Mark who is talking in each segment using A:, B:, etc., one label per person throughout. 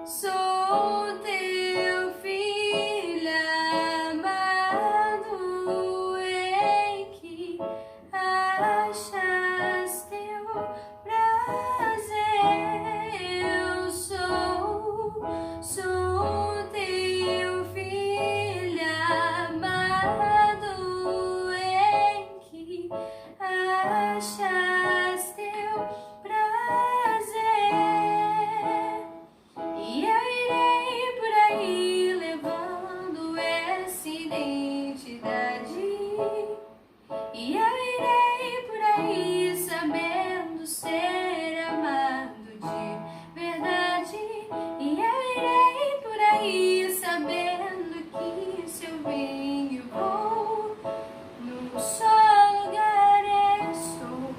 A: Sou teu filho amado, em que achas teu prazer. Eu sou teu filho amado, em que achas teu prazer. E eu irei por aí levando essa identidade. E eu irei por aí sabendo ser amado de verdade. E eu irei por aí sabendo que se eu venho e vou, num só lugar estou,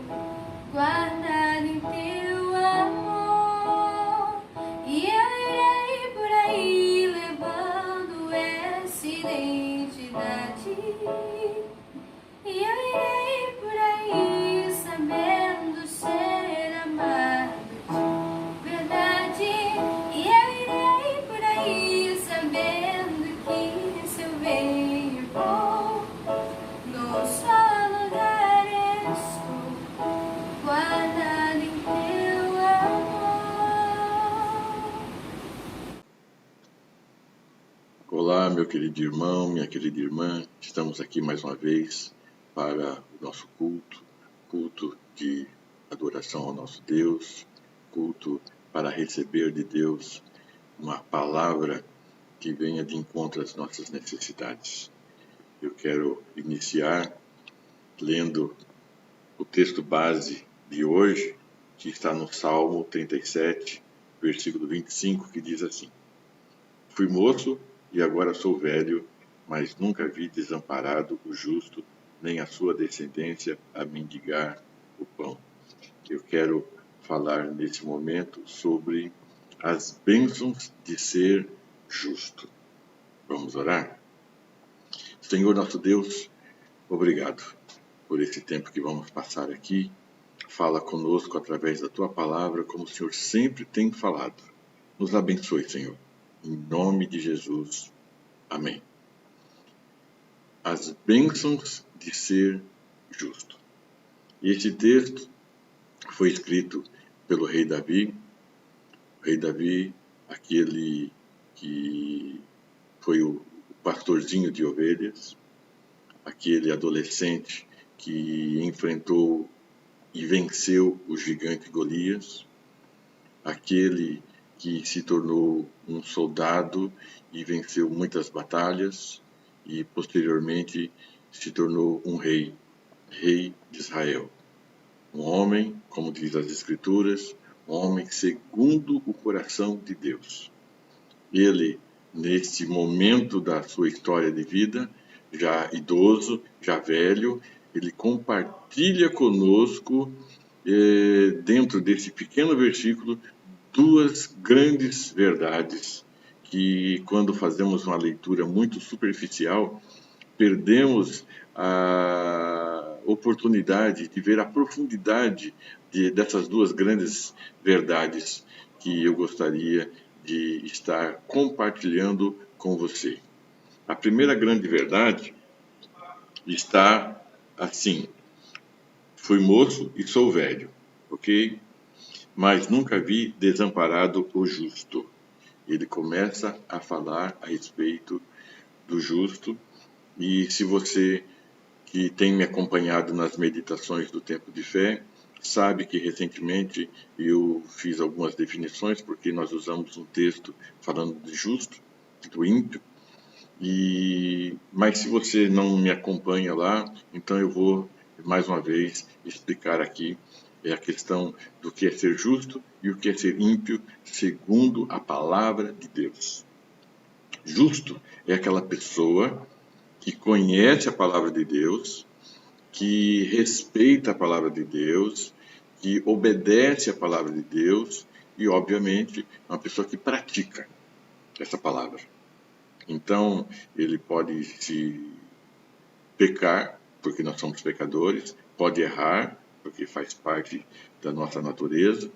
A: guardado em teu amor. E eu irei por aí levando essa identidade. E eu irei por aí sabendo ser amado de verdade. E eu irei por aí sabendo que se eu venho e vou, num só lugar estou, guardado em teu amor.
B: Olá, meu querido irmão, minha querida irmã, estamos aqui mais uma vez para o nosso culto de adoração ao nosso Deus, culto para receber de Deus uma palavra que venha de encontro às nossas necessidades. Eu quero iniciar lendo o texto base de hoje, que está no Salmo 37, versículo 25, que diz assim: Fui moço e agora sou velho, mas nunca vi desamparado o justo, nem a sua descendência a mendigar o pão. Eu quero falar nesse momento sobre as bênçãos de ser justo. Vamos orar? Senhor nosso Deus, obrigado por esse tempo que vamos passar aqui. Fala conosco através da Tua palavra, como o Senhor sempre tem falado. Nos abençoe, Senhor. Em nome de Jesus. Amém. As bênçãos de ser justo. E esse texto foi escrito pelo rei Davi. O rei Davi, aquele que foi o pastorzinho de ovelhas, aquele adolescente que enfrentou e venceu o gigante Golias, aquele que se tornou um soldado e venceu muitas batalhas e posteriormente se tornou um rei de Israel. Um homem, como diz as Escrituras, um homem segundo o coração de Deus. Ele, nesse momento da sua história de vida, já idoso, já velho, ele compartilha conosco, dentro desse pequeno versículo, duas grandes verdades que, quando fazemos uma leitura muito superficial, perdemos a oportunidade de ver a profundidade dessas duas grandes verdades que eu gostaria de estar compartilhando com você. A primeira grande verdade está assim: fui moço e sou velho, ok? Mas nunca vi desamparado o justo. Ele começa a falar a respeito do justo, e se você que tem me acompanhado nas meditações do Tempo de Fé, sabe que recentemente eu fiz algumas definições, porque nós usamos um texto falando de justo, do ímpio, mas se você não me acompanha lá, então eu vou mais uma vez explicar aqui a questão do que é ser justo e o que é ser ímpio, segundo a palavra de Deus. Justo é aquela pessoa que conhece a palavra de Deus, que respeita a palavra de Deus, que obedece a palavra de Deus e, obviamente, é uma pessoa que pratica essa palavra. Então, ele pode se pecar, porque nós somos pecadores, pode errar, porque faz parte da nossa natureza,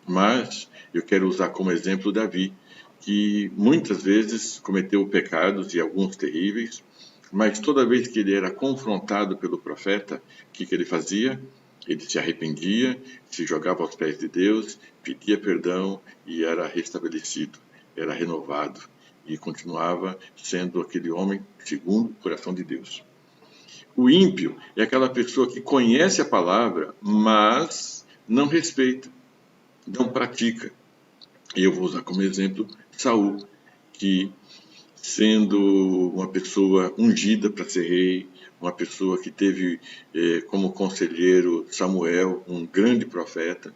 B: mas eu quero usar como exemplo Davi. que muitas vezes cometeu pecados e alguns terríveis, mas toda vez que ele era confrontado pelo profeta, o que ele fazia? Ele se arrependia, se jogava aos pés de Deus, pedia perdão e era restabelecido, era renovado e continuava sendo aquele homem segundo o coração de Deus. O ímpio é aquela pessoa que conhece a palavra, mas não respeita, não pratica. E eu vou usar como exemplo Saul, que sendo uma pessoa ungida para ser rei, uma pessoa que teve como conselheiro Samuel, um grande profeta,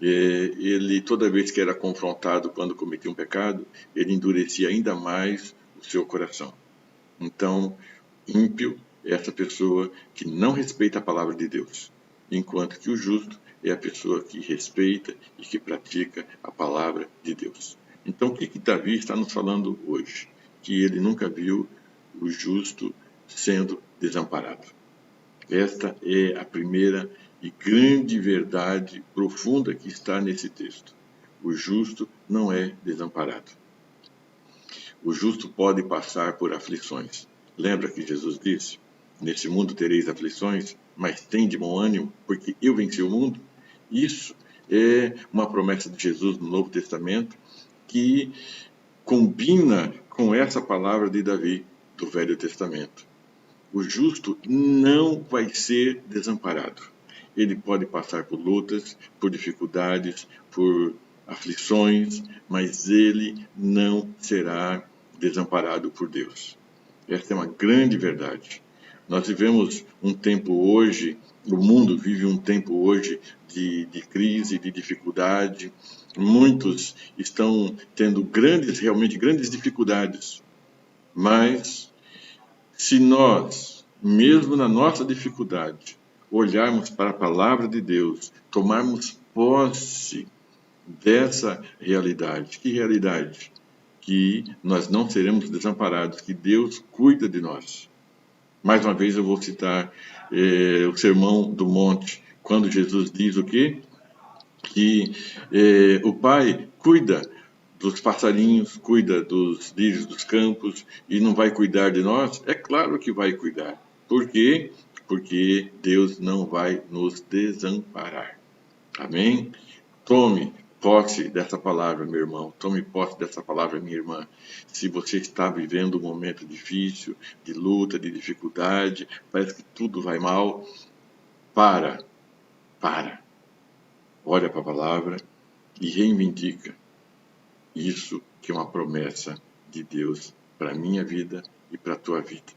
B: ele toda vez que era confrontado quando cometia um pecado, ele endurecia ainda mais o seu coração. Então, ímpio é essa pessoa que não respeita a palavra de Deus, enquanto que o justo é a pessoa que respeita e que pratica a palavra de Deus. Então, o que Davi está nos falando hoje? Que ele nunca viu o justo sendo desamparado. Esta é a primeira e grande verdade profunda que está nesse texto. O justo não é desamparado. O justo pode passar por aflições. Lembra que Jesus disse: nesse mundo tereis aflições, mas tende bom ânimo, porque eu venci o mundo? Isso é uma promessa de Jesus no Novo Testamento que combina com essa palavra de Davi do Velho Testamento. O justo não vai ser desamparado. Ele pode passar por lutas, por dificuldades, por aflições, mas ele não será desamparado por Deus. Esta é uma grande verdade. Nós vivemos um tempo hoje, o mundo vive um tempo hoje de crise, de dificuldade. Muitos estão tendo realmente grandes dificuldades. Mas se nós, mesmo na nossa dificuldade, olharmos para a palavra de Deus, tomarmos posse dessa realidade, que realidade? Que nós não seremos desamparados, que Deus cuida de nós. Mais uma vez eu vou citar o Sermão do Monte, quando Jesus diz o quê? Que o Pai cuida dos passarinhos, cuida dos lírios dos campos e não vai cuidar de nós? É claro que vai cuidar. Por quê? Porque Deus não vai nos desamparar. Amém? Tome posse dessa palavra, meu irmão. Tome posse dessa palavra, minha irmã. Se você está vivendo um momento difícil, de luta, de dificuldade, parece que tudo vai mal, para. Olha para a palavra e reivindica isso que é uma promessa de Deus para a minha vida e para a tua vida.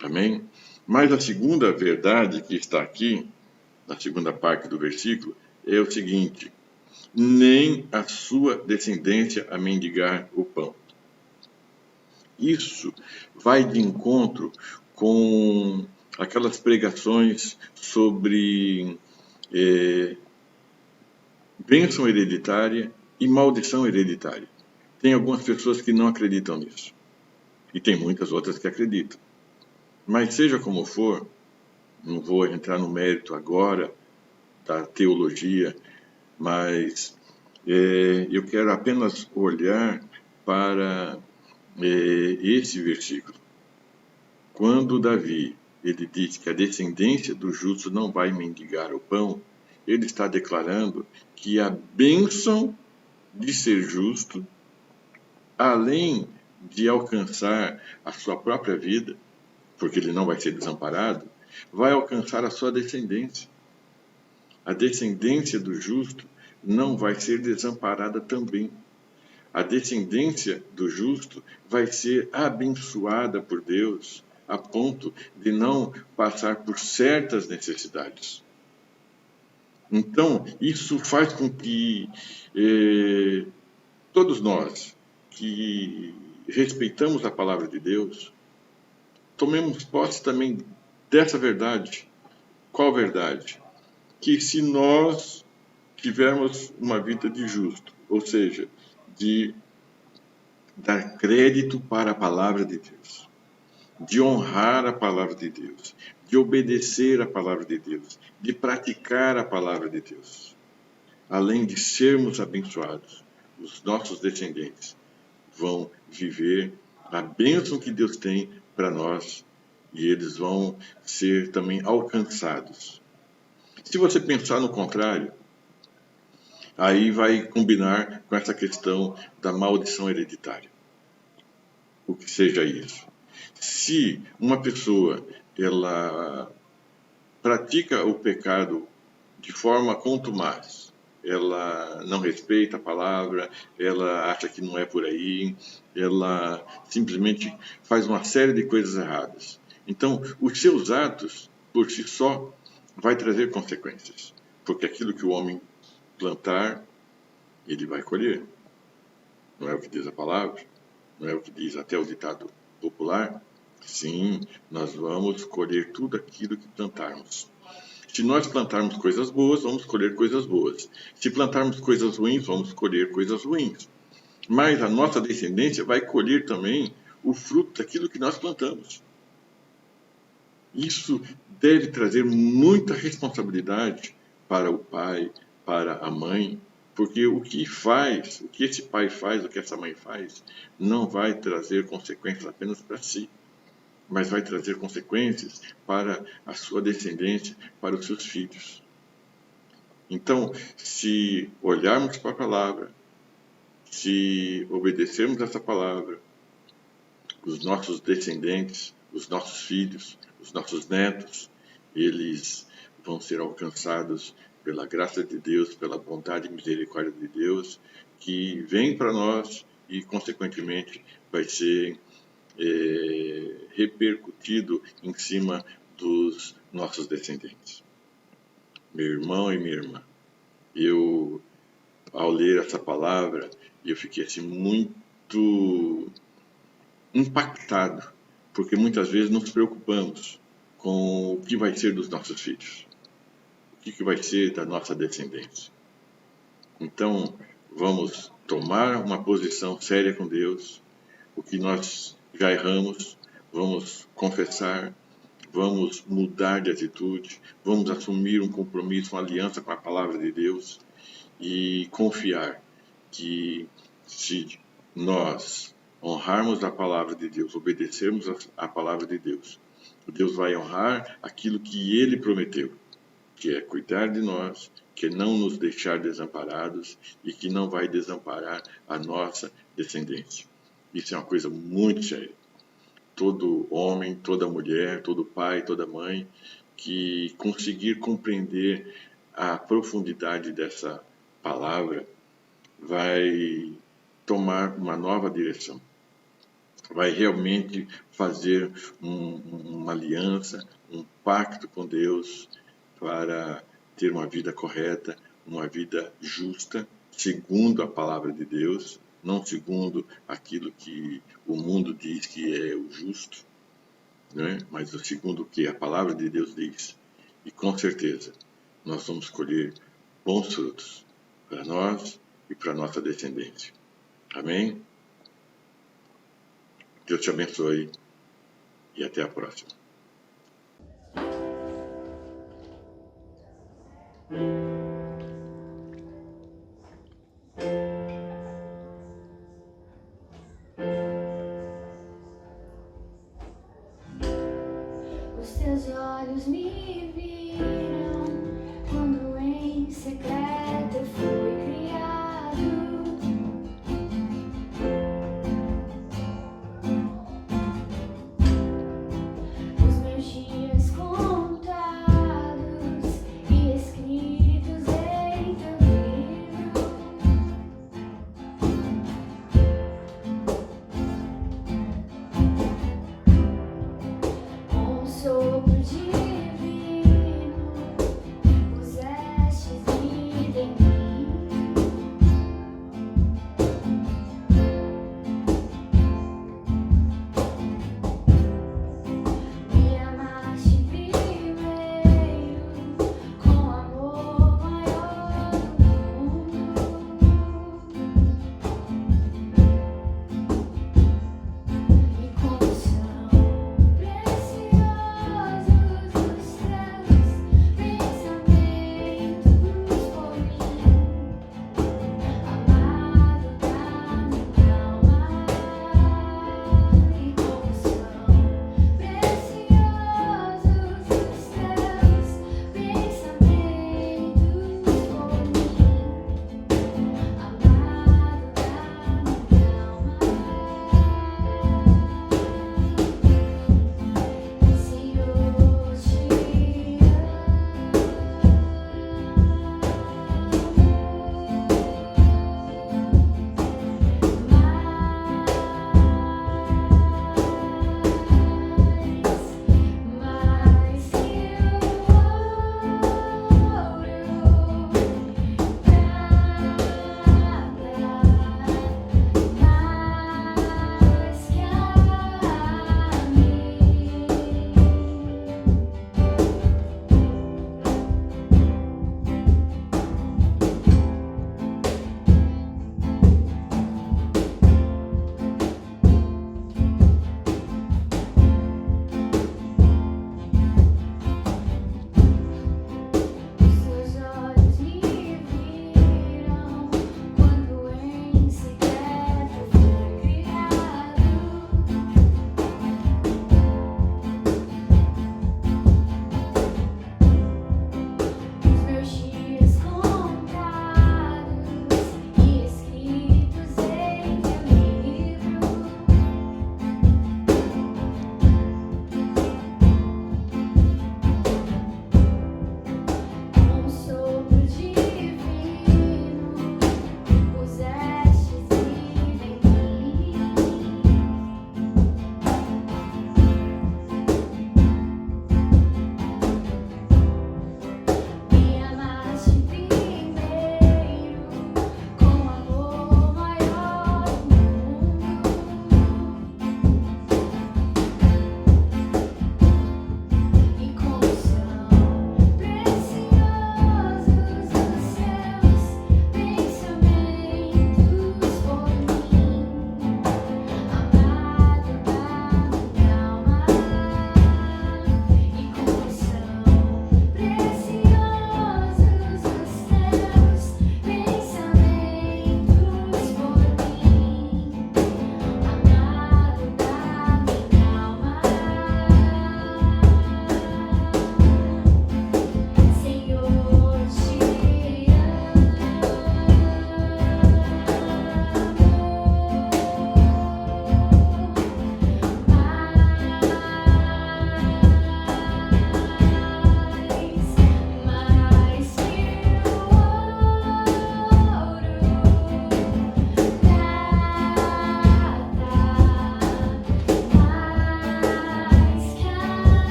B: Amém? Mas a segunda verdade que está aqui, na segunda parte do versículo, é o seguinte: nem a sua descendência a mendigar o pão. Isso vai de encontro com aquelas pregações sobre bênção hereditária e maldição hereditária. Tem algumas pessoas que não acreditam nisso. E tem muitas outras que acreditam. Mas seja como for, não vou entrar no mérito agora da teologia, mas eu quero apenas olhar para esse versículo. Quando Davi ele diz que a descendência do justo não vai mendigar o pão, ele está declarando que a bênção de ser justo, além de alcançar a sua própria vida, porque ele não vai ser desamparado, vai alcançar a sua descendência. A descendência do justo não vai ser desamparada também. A descendência do justo vai ser abençoada por Deus, a ponto de não passar por certas necessidades. Então, isso faz com que todos nós que respeitamos a palavra de Deus, tomemos posse também dessa verdade. Qual verdade? Que se nós tivermos uma vida de justo, ou seja, de dar crédito para a palavra de Deus, de honrar a palavra de Deus, de obedecer a palavra de Deus, de praticar a palavra de Deus, além de sermos abençoados, os nossos descendentes vão viver a bênção que Deus tem para nós e eles vão ser também alcançados. Se você pensar no contrário, aí vai combinar com essa questão da maldição hereditária. O que seja isso. Se uma pessoa ela pratica o pecado de forma contumaz, ela não respeita a palavra, ela acha que não é por aí, ela simplesmente faz uma série de coisas erradas. Então, os seus atos, por si só, vai trazer consequências, porque aquilo que o homem plantar, ele vai colher. Não é o que diz a palavra? Não é o que diz até o ditado popular? Sim, nós vamos colher tudo aquilo que plantarmos. Se nós plantarmos coisas boas, vamos colher coisas boas. Se plantarmos coisas ruins, vamos colher coisas ruins. Mas a nossa descendência vai colher também o fruto daquilo que nós plantamos. Isso deve trazer muita responsabilidade para o pai, para a mãe, porque o que esse pai faz, o que essa mãe faz, não vai trazer consequências apenas para si, mas vai trazer consequências para a sua descendência, para os seus filhos. Então, se olharmos para a palavra, se obedecermos essa palavra, os nossos descendentes, os nossos filhos, os nossos netos, eles vão ser alcançados pela graça de Deus, pela bondade e misericórdia de Deus, que vem para nós e, consequentemente, vai ser repercutido em cima dos nossos descendentes. Meu irmão e minha irmã, eu, ao ler essa palavra, eu fiquei assim muito impactado, porque muitas vezes nos preocupamos com o que vai ser dos nossos filhos, o que vai ser da nossa descendência. Então, vamos tomar uma posição séria com Deus, o que nós já erramos, vamos confessar, vamos mudar de atitude, vamos assumir um compromisso, uma aliança com a palavra de Deus e confiar que se nós honrarmos a palavra de Deus, obedecermos a palavra de Deus, Deus vai honrar aquilo que Ele prometeu, que é cuidar de nós, que é não nos deixar desamparados e que não vai desamparar a nossa descendência. Isso é uma coisa muito séria. Todo homem, toda mulher, todo pai, toda mãe que conseguir compreender a profundidade dessa palavra vai tomar uma nova direção. Vai realmente fazer uma aliança, um pacto com Deus para ter uma vida correta, uma vida justa, segundo a palavra de Deus, não segundo aquilo que o mundo diz que é o justo, né? Mas segundo o que a palavra de Deus diz. E com certeza nós vamos colher bons frutos para nós e para a nossa descendência. Amém? Deus te abençoe e até a próxima.
A: Os teus olhos me